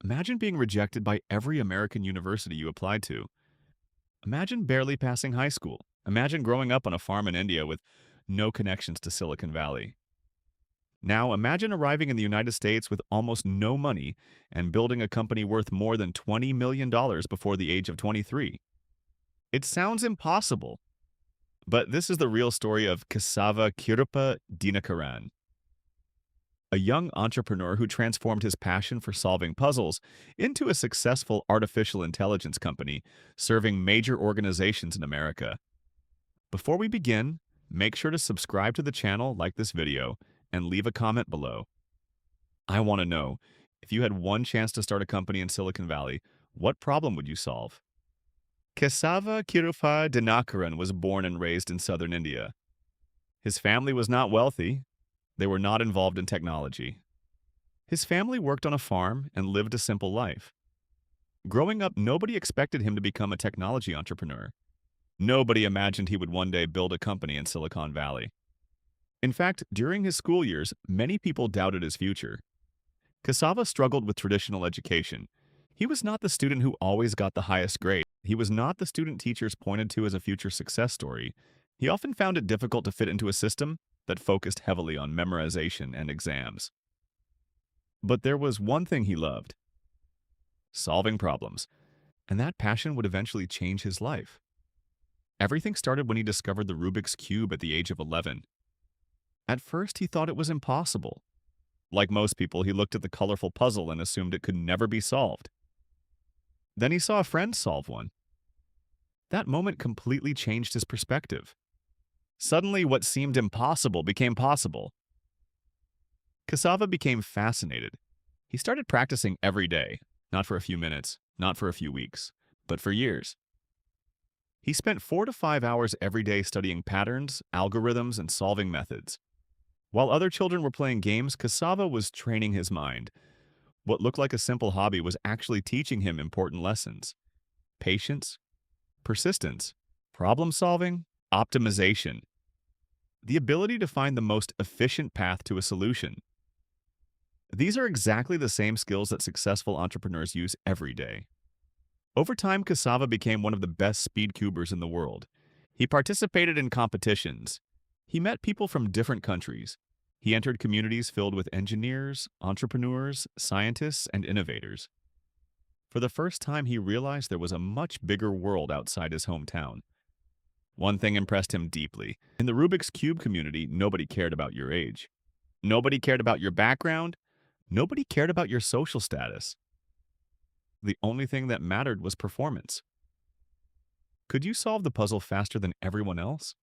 Imagine being rejected by every American university you applied to. Imagine barely passing high school. Imagine growing up on a farm in India with no connections to Silicon Valley. Now, imagine arriving in the United States with almost no money and building a company worth more than $20 million before the age of 23. It sounds impossible, but this is the real story of Kesava Kirupa Dinakaran, a young entrepreneur who transformed his passion for solving puzzles into a successful artificial intelligence company serving major organizations in America. Before we begin, make sure to subscribe to the channel, like this video, and leave a comment below. I want to know, if you had one chance to start a company in Silicon Valley, what problem would you solve? Kesava Kirupa Dinakaran was born and raised in southern India. His family was not wealthy. They were not involved in technology. His family worked on a farm and lived a simple life. Growing up, nobody expected him to become a technology entrepreneur. Nobody imagined he would one day build a company in Silicon Valley. In fact, during his school years, many people doubted his future. Kesava struggled with traditional education. He was not the student who always got the highest grade. He was not the student teachers pointed to as a future success story. He often found it difficult to fit into a system that focused heavily on memorization and exams. But there was one thing he loved: solving problems, and that passion would eventually change his life. Everything started when he discovered the Rubik's Cube at the age of 11. At first, he thought it was impossible. Like most people, he looked at the colorful puzzle and assumed it could never be solved. Then he saw a friend solve one. That moment completely changed his perspective. Suddenly, what seemed impossible became possible. Kesava became fascinated. He started practicing every day, not for a few minutes, not for a few weeks, but for years. He spent 4 to 5 hours every day studying patterns, algorithms, and solving methods. While other children were playing games, Kesava was training his mind. What looked like a simple hobby was actually teaching him important lessons: patience, persistence, problem solving, optimization, the ability to find the most efficient path to a solution. These are exactly the same skills that successful entrepreneurs use every day. Over time, Kesava became one of the best speed cubers in the world. He participated in competitions. He met people from different countries. He entered communities filled with engineers, entrepreneurs, scientists, and innovators. For the first time, he realized there was a much bigger world outside his hometown. One thing impressed him deeply. In the Rubik's Cube community, nobody cared about your age. Nobody cared about your background. Nobody cared about your social status. The only thing that mattered was performance. Could you solve the puzzle faster than everyone else?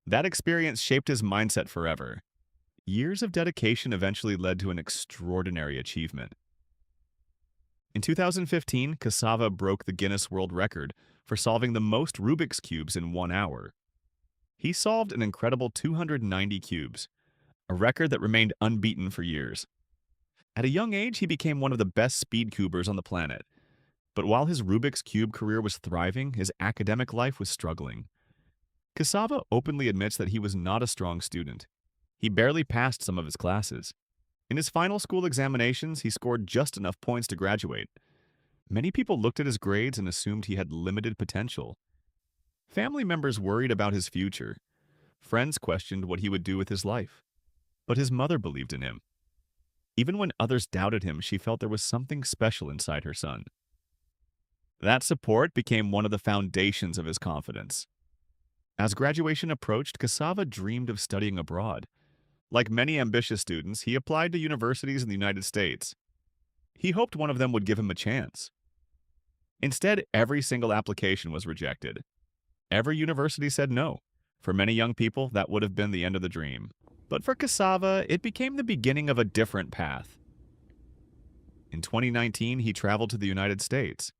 That experience shaped his mindset forever. Years of dedication eventually led to an extraordinary achievement. In 2015, Kesava broke the Guinness World Record for solving the most Rubik's Cubes in 1 hour. He solved an incredible 290 cubes, a record that remained unbeaten for years. At a young age, he became one of the best speed cubers on the planet. But while his Rubik's Cube career was thriving, his academic life was struggling. Kesava openly admits that he was not a strong student. He barely passed some of his classes. In his final school examinations, he scored just enough points to graduate. Many people looked at his grades and assumed he had limited potential. Family members worried about his future. Friends questioned what he would do with his life. But his mother believed in him. Even when others doubted him, she felt there was something special inside her son. That support became one of the foundations of his confidence. As graduation approached, Kesava dreamed of studying abroad. Like many ambitious students, he applied to universities in the United States. He hoped one of them would give him a chance. Instead, every single application was rejected. Every university said no. For many young people, that would have been the end of the dream. But for Kesava, it became the beginning of a different path. In 2019, he traveled to the United States.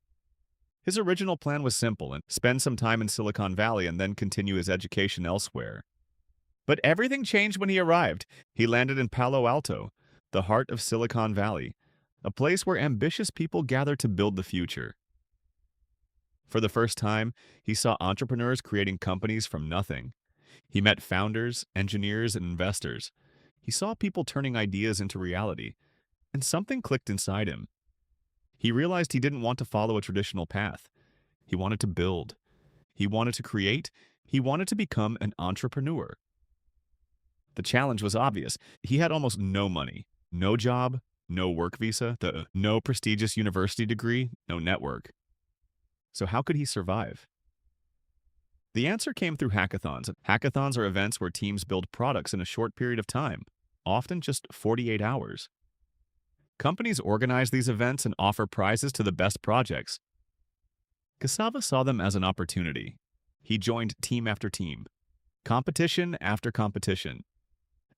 His original plan was simple: and spend some time in Silicon Valley and then continue his education elsewhere. But everything changed when he arrived. He landed in Palo Alto, the heart of Silicon Valley, a place where ambitious people gather to build the future. For the first time, he saw entrepreneurs creating companies from nothing. He met founders, engineers, and investors. He saw people turning ideas into reality, and something clicked inside him. He realized he didn't want to follow a traditional path. He wanted to build. He wanted to create. He wanted to become an entrepreneur. The challenge was obvious. He had almost no money, no job, no work visa, no prestigious university degree, no network. So how could he survive? The answer came through hackathons. Hackathons are events where teams build products in a short period of time, often just 48 hours. Companies organize these events and offer prizes to the best projects. Kesava saw them as an opportunity. He joined team after team, competition after competition.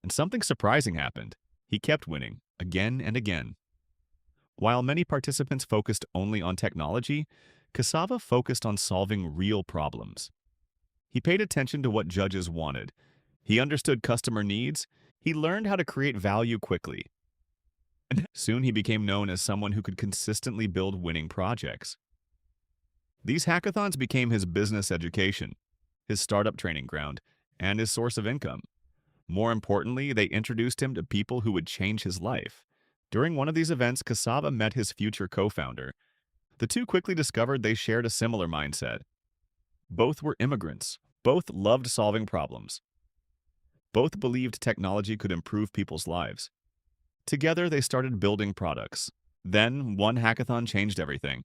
And something surprising happened. He kept winning, again and again. While many participants focused only on technology, Kesava focused on solving real problems. He paid attention to what judges wanted. He understood customer needs. He learned how to create value quickly. And soon he became known as someone who could consistently build winning projects. These hackathons became his business education, his startup training ground, and his source of income. More importantly, they introduced him to people who would change his life. During one of these events, Kesava met his future co-founder. The two quickly discovered they shared a similar mindset. Both were immigrants. Both loved solving problems. Both believed technology could improve people's lives. Together, they started building products. Then, one hackathon changed everything.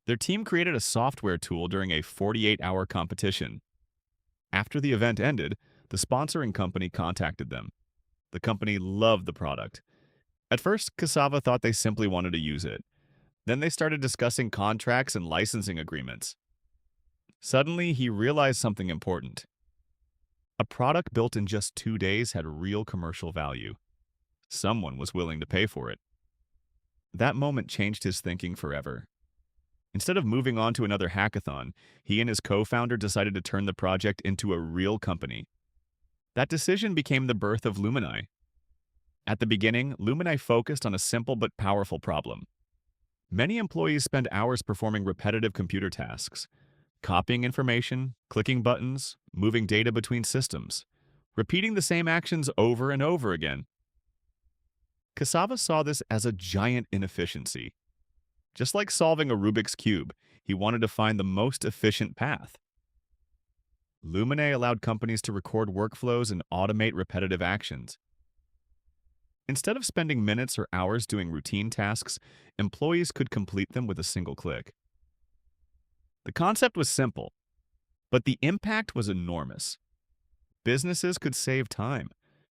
Their team created a software tool during a 48-hour competition. After the event ended, the sponsoring company contacted them. The company loved the product. At first, Kesava thought they simply wanted to use it. Then they started discussing contracts and licensing agreements. Suddenly, he realized something important. A product built in just 2 days had real commercial value. Someone was willing to pay for it. That moment changed his thinking forever. Instead of moving on to another hackathon, he and his co-founder decided to turn the project into a real company. That decision became the birth of Lumini. At the beginning, Lumini focused on a simple but powerful problem. Many employees spend hours performing repetitive computer tasks, copying information, clicking buttons, moving data between systems, repeating the same actions over and over again. Kesava saw this as a giant inefficiency. Just like solving a Rubik's Cube, he wanted to find the most efficient path. Lumine allowed companies to record workflows and automate repetitive actions. Instead of spending minutes or hours doing routine tasks, employees could complete them with a single click. The concept was simple, but the impact was enormous. Businesses could save time.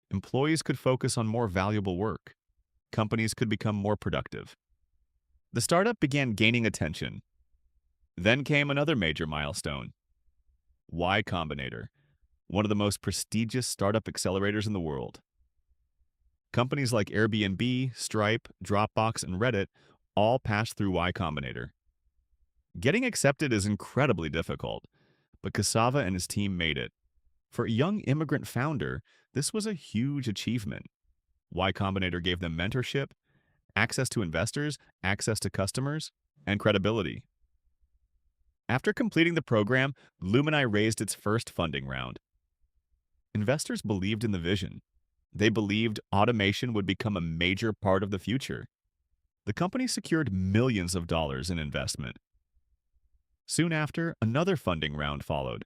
Employees could focus on more valuable work. Companies could become more productive. The startup began gaining attention. Then came another major milestone. Y Combinator, one of the most prestigious startup accelerators in the world. Companies like Airbnb, Stripe, Dropbox, and Reddit all passed through Y Combinator. Getting accepted is incredibly difficult, but Kesava and his team made it. For a young immigrant founder, this was a huge achievement. Y Combinator gave them mentorship, access to investors, access to customers, and credibility. After completing the program, Lumini raised its first funding round. Investors believed in the vision. They believed automation would become a major part of the future. The company secured millions of dollars in investment. Soon after, another funding round followed.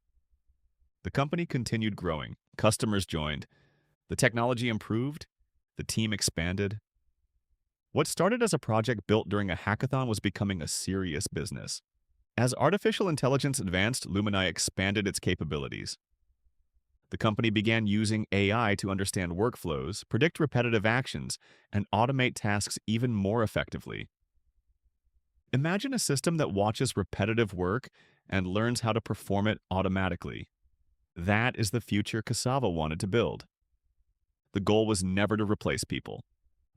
The company continued growing. Customers joined. The technology improved. The team expanded. What started as a project built during a hackathon was becoming a serious business. As artificial intelligence advanced, Lumini expanded its capabilities. The company began using AI to understand workflows, predict repetitive actions, and automate tasks even more effectively. Imagine a system that watches repetitive work and learns how to perform it automatically. That is the future Kesava wanted to build. The goal was never to replace people.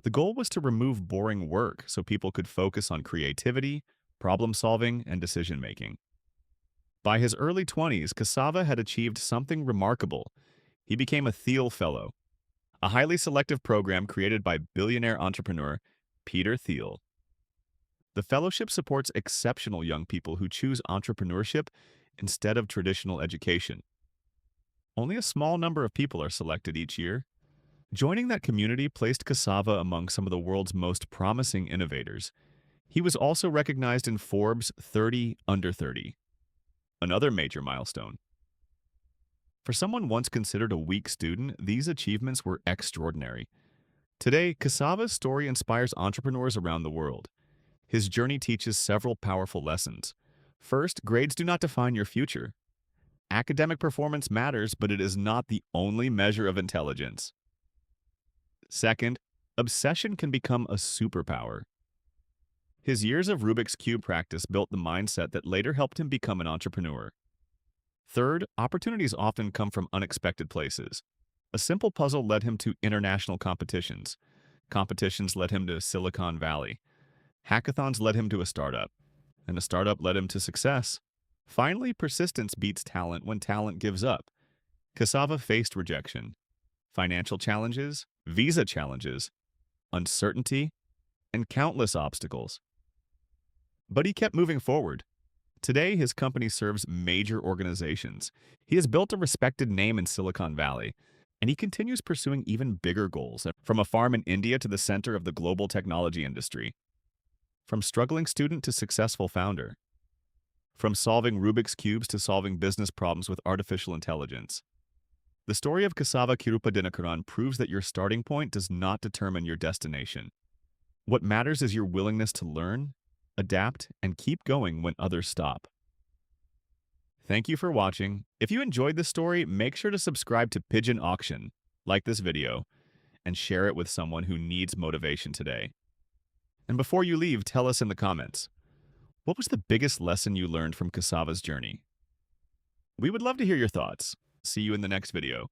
The goal was to remove boring work so people could focus on creativity, problem-solving, and decision-making. By his early 20s, Kesava had achieved something remarkable. He became a Thiel Fellow, a highly selective program created by billionaire entrepreneur Peter Thiel. The fellowship supports exceptional young people who choose entrepreneurship instead of traditional education. Only a small number of people are selected each year. Joining that community placed Kesava among some of the world's most promising innovators. He was also recognized in Forbes 30 Under 30, another major milestone. For someone once considered a weak student, these achievements were extraordinary. Today, Kesava's story inspires entrepreneurs around the world. His journey teaches several powerful lessons. First, grades do not define your future. Academic performance matters, but it is not the only measure of intelligence. Second, obsession can become a superpower. His years of Rubik's Cube practice built the mindset that later helped him become an entrepreneur. Third, opportunities often come from unexpected places. A simple puzzle led him to international competitions. Competitions led him to Silicon Valley. Hackathons led him to a startup. And a startup led him to success. Finally, persistence beats talent when talent gives up. Kesava faced rejection, financial challenges, visa challenges, uncertainty, and countless obstacles. But he kept moving forward. Today, his company serves major organizations. He has built a respected name in Silicon Valley, and he continues pursuing even bigger goals, from a farm in India to the center of the global technology industry. From struggling student to successful founder. From solving Rubik's Cubes to solving business problems with artificial intelligence. The story of Kesava Kirupa Dinakaran proves that your starting point does not determine your destination. What matters is your willingness to learn, adapt, and keep going when others stop. Thank you for watching. If you enjoyed this story, make sure to subscribe to Pigeon Auction, like this video, and share it with someone who needs motivation today. And before you leave, tell us in the comments, what was the biggest lesson you learned from Kesava's journey? We would love to hear your thoughts. See you in the next video.